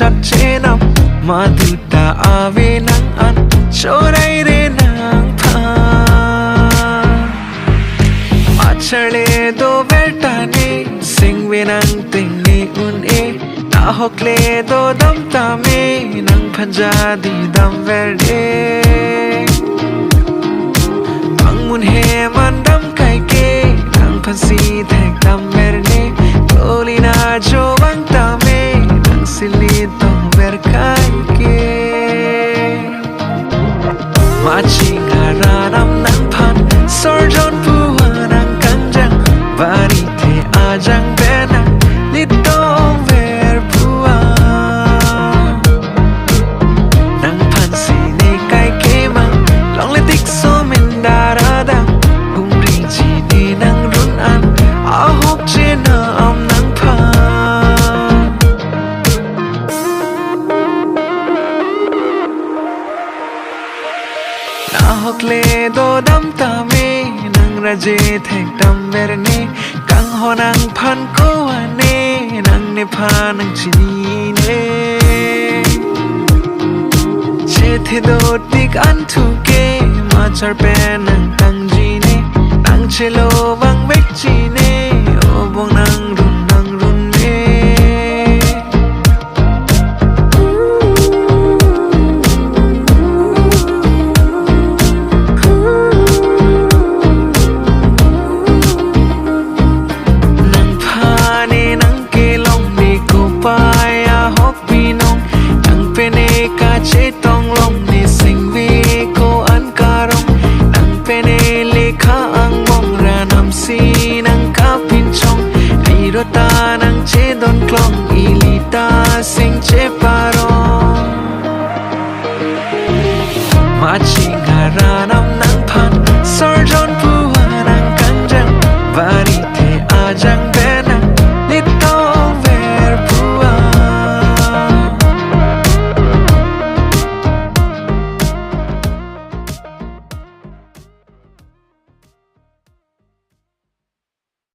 chặt chế nằm mà từ ta về nắng ăn chỗ đây để nàng pha mà chờ lệ đô ta ni sinh về nàng tình ni un e na học lệ đô đâm ta me nàng phan ra đi đâm về đê bang mun he man đâm cái kê nàng phan si thẹn đâm về đê Oli na jo bang ta me nang silitong berkay ke Machi ngaranam nang pan sorjon puwa nang kanjang Bari te ajang benang litong ver puwa Nang pan sini kay kemang long letik so min daradang Kung ring chi ni nang run an ahok chena am học lệ đô đâm ta mê nang ra dê thẹn đâm về nê căng ho nang phan cô à nê nang nê pha nang chỉ nê chế thế đô tích ăn thu kê mà char pe nang tăng gì nê nang chế lô vang bếch chi nê ô bông nang run nê chế tông long ni sinh vi cô ăn cà rong nang pene le kha ang mong ra nam si nang ka pin chong ai ro ta nang chế don klong ilita sing chế parong ma chi ngara